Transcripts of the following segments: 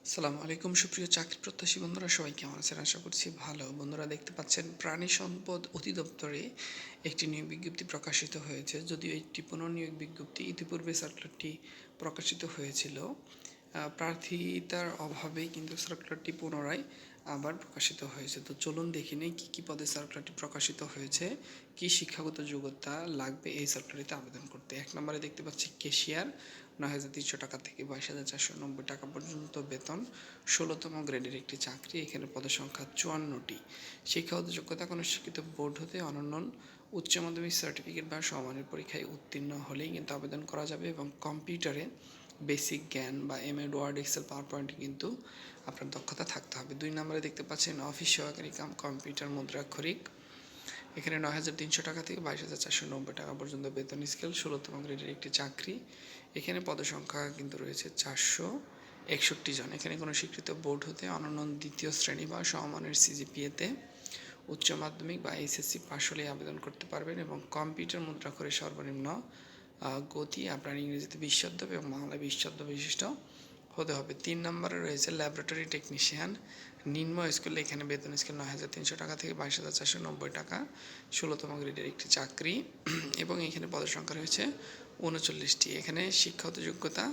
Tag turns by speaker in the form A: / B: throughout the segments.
A: আসসালামু আলাইকুম সুপ্রিয় চাকরি প্রত্যাশী বন্ধুরা, সবাই কেমন আছেন? আশা করছি ভালো। বন্ধুরা, দেখতে পাচ্ছেন প্রাণী সম্পদ অধিদপ্তরে একটি নিয়োগ বিজ্ঞপ্তি প্রকাশিত হয়েছে। যদিও একটি পুনর্নিয়োগ বিজ্ঞপ্তি, ইতিপূর্বে সার্কুলারটি প্রকাশিত হয়েছিল। প্রার্থিতার অভাবে কিন্তু সার্কুলারটি পুনরায় আবার প্রকাশিত হয়েছে। তো চলুন দেখে নেই কী কী পদে সার্কুলারটি প্রকাশিত হয়েছে, কী শিক্ষাগত যোগ্যতা লাগবে এই সার্কুলারটিতে আবেদন করতে। 1 নম্বরে দেখতে পাচ্ছি ক্যাশিয়ার, 9,300 টাকা থেকে 22,490 টাকা পর্যন্ত বেতন, 16তম গ্রেডের একটি চাকরি। এখানে পদের সংখ্যা 54টি। শিক্ষাগত যোগ্যতা: কোনো শিক্ষিত বোর্ড হতে অনন্য উচ্চ মাধ্যমিক সার্টিফিকেট বা সমমানের পরীক্ষায় উত্তীর্ণ হলেই কিন্তু আবেদন করা যাবে, এবং কম্পিউটারে বেসিক জ্ঞান বা এমএড ওয়ার্ড এক্সেল পাওয়ার পয়েন্টে কিন্তু আপনার দক্ষতা থাকতে হবে। 2 নম্বরে দেখতে পাচ্ছেন অফিস সহকারী কাম কম্পিউটার মুদ্রাক্ষরিক। এখানে 9,300 টাকা থেকে 22,490 টাকা পর্যন্ত বেতন স্কেল, 16তম গ্রেডের একটি চাকরি। এখানে পদসংখ্যা কিন্তু রয়েছে 461 জন। এখানে কোনো স্বীকৃত বোর্ড হতে অনন্য দ্বিতীয় শ্রেণী বা সমমানের সিজিপিএতে উচ্চ মাধ্যমিক বা এইচএসসি পাশ হলে আবেদন করতে পারবেন, এবং কম্পিউটার মুদ্রাক্ষরে সর্বনিম্ন গতি আপনার ইংরেজিতে 20 শব্দ এবং বাংলায় 20 শব্দ বিশিষ্ট হতে হবে। 3 নম্বরে রয়েছে ল্যাবরেটরি টেকনিশিয়ান নিম্ন স্কুলে। এখানে বেতন স্কেল 9,300 টাকা থেকে 22,490 টাকা, 16তম গ্রেডের একটি চাকরি, এবং এখানে পদের সংখ্যা রয়েছে 39টি। এখানে শিক্ষাগত যোগ্যতা: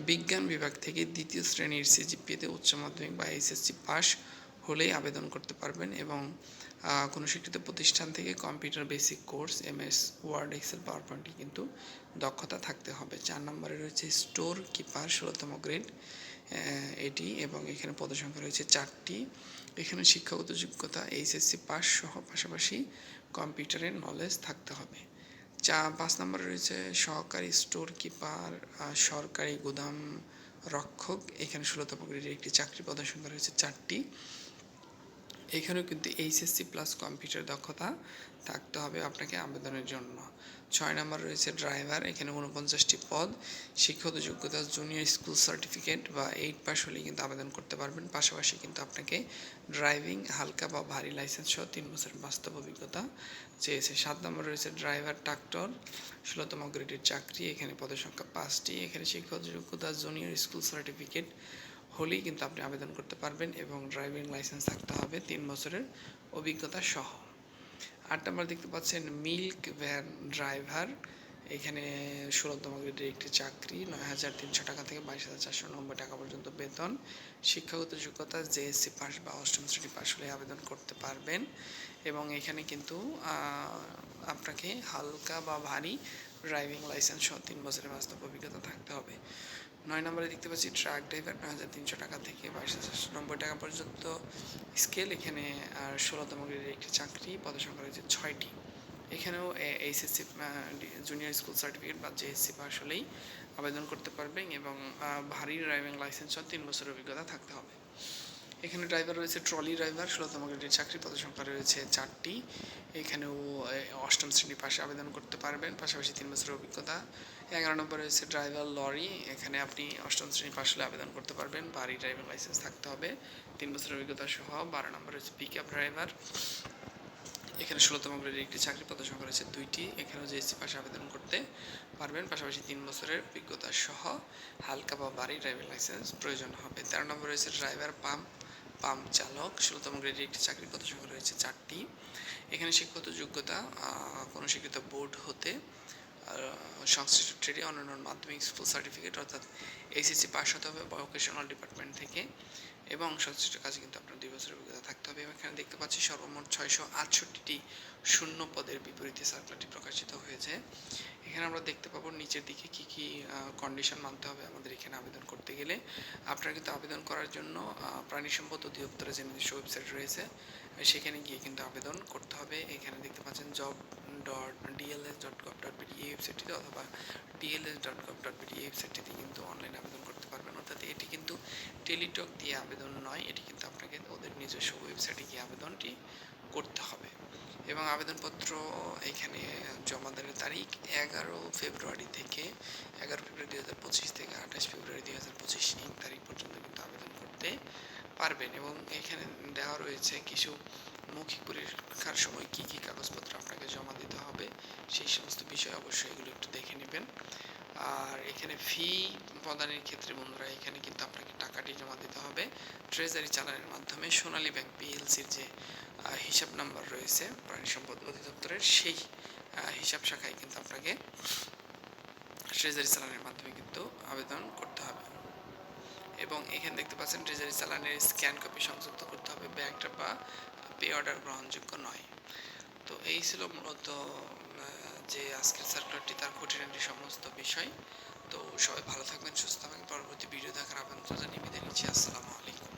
A: বিজ্ঞান বিভাগ থেকে দ্বিতীয় শ্রেণীর সিজিপিএতে উচ্চ মাধ্যমিক বা এইচএসসি পাস হলেই আবেদন করতে পারবেন, এবং কোনো স্বীকৃত প্রতিষ্ঠান থেকে computer basic course MS Word Excel power পয়েন্টে কিন্তু দক্ষতা থাকতে হবে। 4 নম্বরে রয়েছে স্টোর কিপার, 16তম গ্রেড এটি, এবং এখানে পদসংখ্যা রয়েছে 4টি। এখানে শিক্ষাগত যোগ্যতা এইচএসসি পাস সহ পাশাপাশি কম্পিউটারের নলেজ থাকতে হবে। 5 নম্বরে রয়েছে সহকারী স্টোর কিপার, সরকারি গুদাম রক্ষক। এখানে 16তম গ্রেডের একটি চাকরি, পদসংখ্যা রয়েছে 4টি। এখানেও কিন্তু এইচএসসি প্লাস কম্পিউটার দক্ষতা থাকতে হবে আপনাকে আবেদনের জন্য। 6 নম্বর রয়েছে ড্রাইভার। এখানে 49টি পদ। শিক্ষাগত যোগ্যতা জুনিয়র স্কুল সার্টিফিকেট বা 8 পাস হলেই কিন্তু আবেদন করতে পারবেন। পাশাপাশি কিন্তু আপনাকে ড্রাইভিং হালকা বা ভারী লাইসেন্স সহ 3 বছরের বাস্তব অভিজ্ঞতা চেয়েছে। 7 নম্বর রয়েছে ড্রাইভার ট্রাক্টর, 16তম গ্রেডের চাকরি। এখানে পদের সংখ্যা 5টি। এখানে শিক্ষাগত যোগ্যতা জুনিয়র স্কুল সার্টিফিকেট হলেই কিন্তু আপনি আবেদন করতে পারবেন, এবং ড্রাইভিং লাইসেন্স থাকতে হবে 3 বছরের অভিজ্ঞতা সহ। 8 নম্বর দেখতে পাচ্ছেন মিল্ক ভ্যান ড্রাইভার। এখানে 16তম গ্রেডের একটি চাকরি, 9,300 টাকা থেকে 22,490 টাকা পর্যন্ত বেতন। শিক্ষাগত যোগ্যতা জেএসসি পাস বা 8ম শ্রেণী পাস হলে আবেদন করতে পারবেন, এবং এখানে কিন্তু আপনাকে হালকা বা ভারী ড্রাইভিং লাইসেন্স সহ 3 বছরের বাস্তব অভিজ্ঞতা থাকতে হবে। 9 নম্বরে দেখতে পাচ্ছি ট্রাক ড্রাইভার, 9,300 টাকা থেকে 22,490 টাকা পর্যন্ত স্কেল। এখানে 16তম গ্রেডের একটি চাকরি, পদসংখ্যা রয়েছে 6টি। এখানেও এইচএসসি জুনিয়র স্কুল সার্টিফিকেট বা জেএসসি পাস হলেই আবেদন করতে পারবেন, এবং ভারী ড্রাইভিং লাইসেন্স সহ 3 বছরের অভিজ্ঞতা থাকতে হবে। এখানে ড্রাইভার রয়েছে ট্রলি ড্রাইভার, 16তম গ্রেডের চাকরি, পদসংখ্যা রয়েছে 4টি। এখানেও 8ম শ্রেণী পাশে আবেদন করতে পারবেন, পাশাপাশি 3 বছরের অভিজ্ঞতা। 11 নম্বর রয়েছে ড্রাইভার লরি। এখানে আপনি 8ম শ্রেণী পাশ হলে আবেদন করতে পারবেন, ভারী ড্রাইভিং লাইসেন্স থাকতে হবে 3 বছরের অভিজ্ঞতা সহ। 12 নম্বর রয়েছে পিক আপ ড্রাইভার। এখানে 16তম গ্রেডের একটি চাকরি, পদসংখ্যা রয়েছে 2টি। এখানেও জেএসসি পাশে আবেদন করতে পারবেন, পাশাপাশি 3 বছরের অভিজ্ঞতা সহ হালকা বা ভারী ড্রাইভিং লাইসেন্স প্রয়োজন হবে। 13 নম্বর রয়েছে ড্রাইভার পাম্প চালক, 16তম গ্রেডের একটি চাকরি, পদসংখ্যা রয়েছে 4টি। এখানে শিক্ষাগত যোগ্যতা কোনো শিক্ষিত বোর্ড হতে সংশ্লিষ্ট ট্রেডে অন্যান্য মাধ্যমিক স্কুল সার্টিফিকেট অর্থাৎ এইচএসসি পাস হতে হবে ভোকেশনাল ডিপার্টমেন্ট থেকে, এবং সংশ্লিষ্ট কাজে কিন্তু আপনার 2 বছরের অভিজ্ঞতা থাকতে হবে। এবং এখানে দেখতে পাচ্ছি সর্বমোট 668টি শূন্য পদের বিপরীতে সার্কুলারটি প্রকাশিত হয়েছে। এখানে আমরা দেখতে পাবো নিচের দিকে কি কি কন্ডিশন মানতে হবে আমাদের এখানে আবেদন করতে গেলে। আপনার কিন্তু আবেদন করার জন্য প্রাণী সম্পদ অধিদপ্তরের যে নিজস্ব ওয়েবসাইট রয়েছে সেখানে গিয়ে কিন্তু আবেদন করতে হবে। এখানে দেখতে পাচ্ছেন job.dls.gov.bd এই ওয়েবসাইটটিতে, অথবা dls.gov.bd এই ওয়েবসাইটটিতে কিন্তু অনলাইনে আবেদন করতে পারবেন। অর্থাৎ এটি কিন্তু টেলিটক দিয়ে আবেদন নয়, এটি কিন্তু আপনাকে ওদের নিজস্ব ওয়েবসাইটে গিয়ে আবেদনটি করতে হবে। এবং আবেদনপত্র এখানে জমা দেওয়ার তারিখ 11 ফেব্রুয়ারি 2025 থেকে 28 ফেব্রুয়ারি 2025 এই তারিখ পর্যন্ত কিন্তু আবেদন করতে পারবেন। এবং এখানে দেওয়া রয়েছে কিছু মৌখিক পরীক্ষার সময় কী কী কাগজপত্র আপনাকে জমা দিতে হবে, সেই সমস্ত বিষয় অবশ্যই এগুলো একটু দেখে নেবেন। আর এখানে ফি প্রদানের ক্ষেত্রে বন্ধুরা এখানে কিন্তু আপনাকে টাকাটি জমা দিতে হবে ট্রেজারি চালানের মাধ্যমে সোনালী ব্যাংক পিএলসির যে হিসাব নাম্বার রয়েছে প্রাণী সম্পদ অধিদপ্তরের সেই হিসাব শাখায় কিন্তু আপনাকে ট্রেজারি চালানের মাধ্যমে কিন্তু আবেদন করতে হবে। এবং এখানে দেখতে পাচ্ছেন ট্রেজারি চালানের স্ক্যান কপি সংযুক্ত করতে হবে, ব্যাংক বা পে অর্ডার গ্রহণযোগ্য নয়। তো এই ছিল মূলত যে আজকের সার্কুলারটি তার খুঁটিনাটি সমস্ত বিষয়। তো সবাই ভালো থাকবেন, সুস্থ থাকবেন। পরবর্তী ভিডিও দেখার আমন্ত্রণ জানিয়ে বিদায় নিচ্ছি। আসসালামু আলাইকুম।